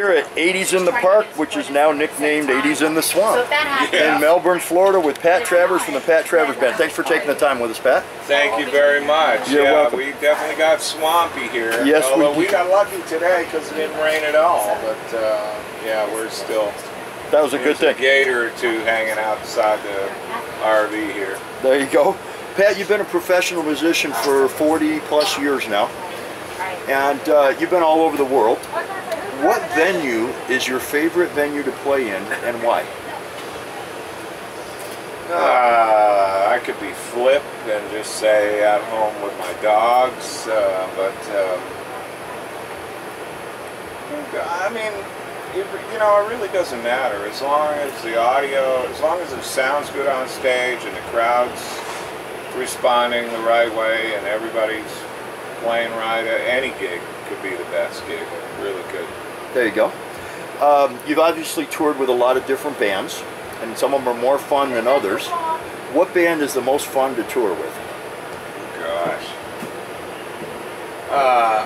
Here at 80's in the Park, which is now nicknamed 80's in the Swamp, in Melbourne, Florida, with Pat Travers from the Pat Travers Band. Thanks for taking the time with us, Pat. Thank you very much. You're welcome. We definitely got swampy here. Yes, although we got lucky today because it didn't rain at all. But yeah, we're still. That was a good thing. A gator or two hanging outside the RV here. There you go. Pat, you've been a professional musician for 40 plus years now, and you've been all over the world. What venue is your favorite venue to play in, and why? I could be flip and just say at home with my dogs, but I mean, it really doesn't matter as long as the audio, as long as it sounds good on stage and the crowd's responding the right way and everybody's playing right. Any gig could be the best gig. Really good. There you go. You've obviously toured with a lot of different bands, and some of them are more fun than others. What band is the most fun to tour with? Gosh.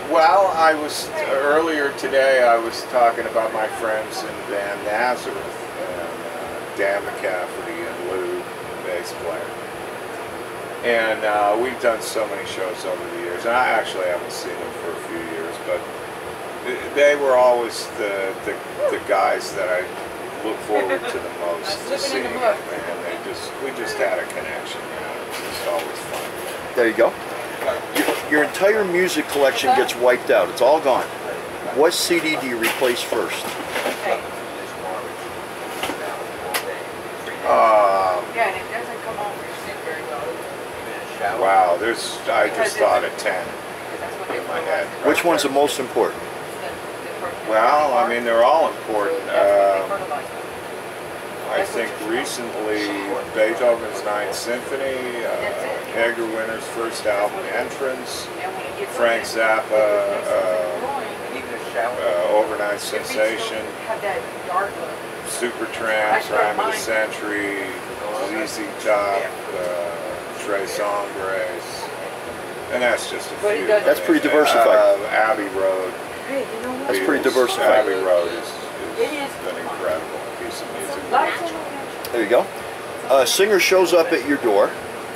Well, earlier today I was talking about my friends in band Nazareth, and Dan McCafferty and Lou, the bass player. And we've done so many shows over the years, and I actually haven't seen them for a few years, but they were always the guys that I look forward to the most to seeing, and we just had a connection. It was just always fun. There you go. Your entire music collection gets wiped out. It's all gone. What CD do you replace first? Wow, I just thought of 10 in my head. Which one's the most important? Well, I mean, they're all important. I think recently Beethoven's Ninth Symphony, Edgar Winter's first album, Entrance, Frank Zappa, Overnight Sensation, Supertramp, Rhyme of the Century, ZZ Top, Tres Hombres, and that's just a few. That's pretty diversified. Abbey Road. That's pretty diversified. Abbey Road is an incredible piece of music. There you go. A singer shows up at your door,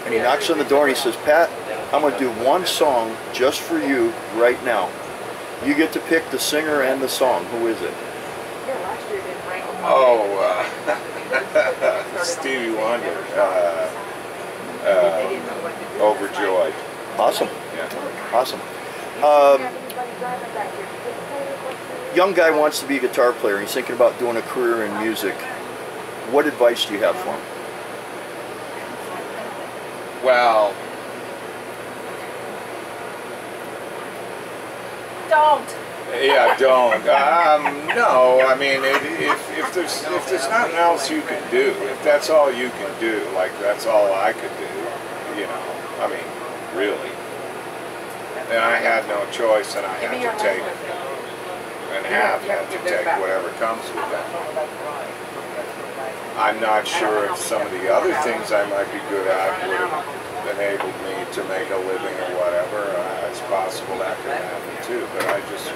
and he knocks on the door and he says, "Pat, I'm going to do one song just for you right now. You get to pick the singer and the song. Who is it?" Oh, Stevie Wonder. Overjoyed. Awesome. Yeah. Awesome. Young guy wants to be a guitar player. He's thinking about doing a career in music. What advice do you have for him? Well, don't. Yeah, don't. No, I mean, if there's nothing else you can do, if that's all you can do, like that's all I could do, I mean, really. And I had no choice, and I had to take, and have had to take whatever comes with that. I'm not sure if some of the other things I might be good at would have enabled me to make a living or whatever. It's possible that could happen too, but I just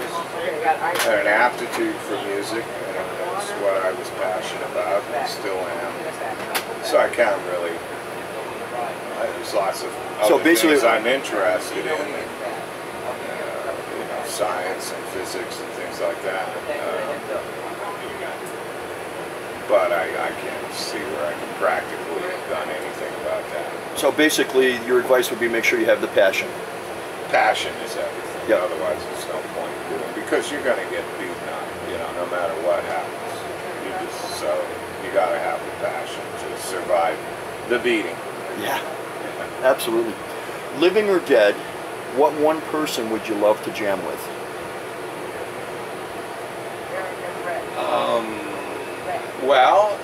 had an aptitude for music, and that's what I was passionate about, and still am. So I can't really. There's lots of other things I'm interested in, and, science and physics and things like that. But I can't see where I can practically have done anything about that. So basically, your advice would be make sure you have the passion. Passion is everything. Yep. Otherwise, there's no point in doing it because you're going to get beaten up. No matter what happens. So you got to have the passion to survive the beating. Yeah, absolutely. Living or dead, what one person would you love to jam with? Well,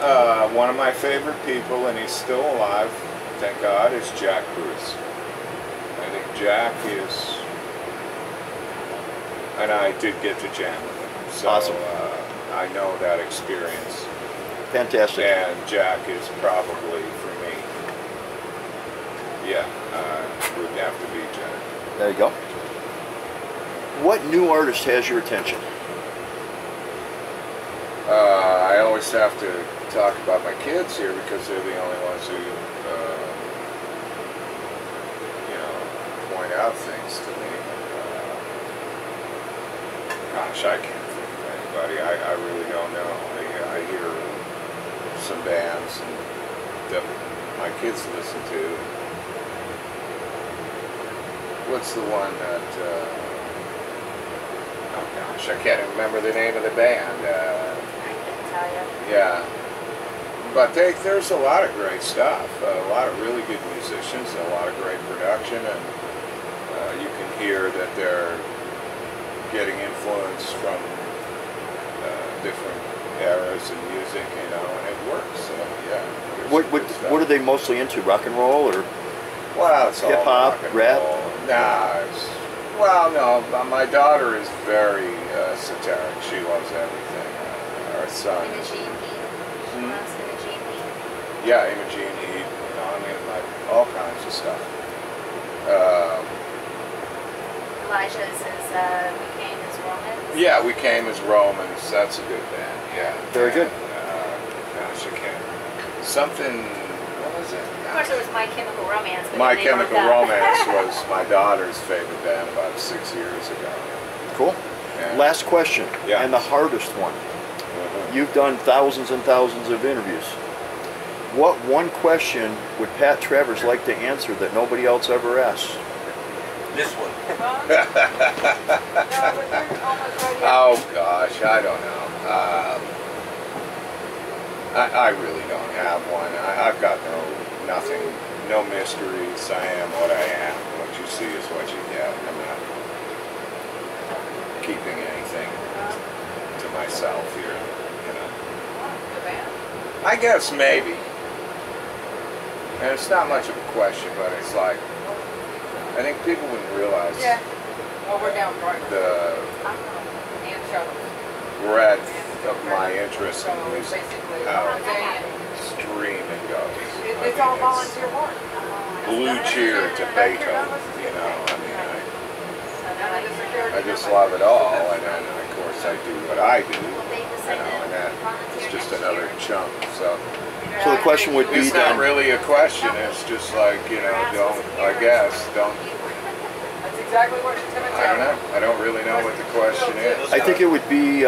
one of my favorite people, and he's still alive, thank God, is Jack Bruce. I think Jack is, and I did get to jam with him. So, awesome. I know that experience. Fantastic. And Jack is probably, for me, yeah, would have to be Jack. There you go. What new artist has your attention? always have to talk about my kids here because they're the only ones who, you know, point out things to me. Gosh, I can't think of anybody. I really don't know. I hear some bands that my kids listen to. What's the one that, oh gosh, I can't remember the name of the band. I couldn't tell you. Yeah. But there's a lot of great stuff, a lot of really good musicians, and a lot of great production, and you can hear that they're getting influence from different eras in music, you know, and it works. So yeah. What are they mostly into? Rock and roll or? Well, it's all hip hop, rock and rap? roll. Nah, well, no. My daughter is very esoteric. She loves everything. Our son. Imogene Heat. She loves Imogene Heat. Yeah, Imogene Heat. You know, I mean, like all kinds of stuff. Elijah says we came as Romans. Yeah, we came as Romans. That's a good band. Yeah. Very good. Gosh, I can't. Something. What was it? Of course, there was My Chemical Romance. But My they Chemical broke up. Romance was my daughter's favorite band about 6 years ago. Cool. Yeah. Last question, Yeah. and the hardest one. You've done thousands and thousands of interviews. What one question would Pat Travers like to answer that nobody else ever asks? This one. Oh gosh, I don't know. I really don't have one. I've got nothing, no mysteries. I am what I am. What you see is what you get. I'm not keeping anything to myself here, you know. I guess maybe. And it's not much of a question, but it's like, I think people wouldn't realize We're down the breadth of my interest in music, how streaming goes. It's all volunteer work. Blue Cheer to Beethoven, you know, I mean, I just love it all, and then of course I do what I do, you know, and that is just another chunk, so. So the question would be It's not then, really a question, it's just like, you know, don't. That's exactly what Tim and I don't know. I don't really know what the question is. I think it would be,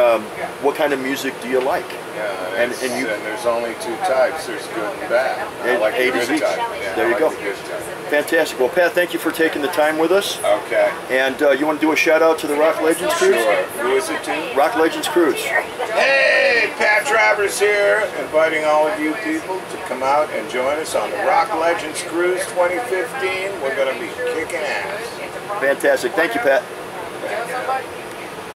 what kind of music do you like? Yeah, and and you- there's only two types. There's good and bad. I like the 80's. good type. Yeah, There I you like go. the good type. Fantastic. Well, Pat, thank you for taking the time with us. Okay. And you want to do a shout out to the Rock Legends Cruise? Sure. Who is it to? Rock Legends Cruise. Hey, Pat Travers here, inviting all of you people to come out and join us on the Rock Legends Cruise 2015. We're going to be kicking ass. Fantastic. Thank you, Pat. somebody?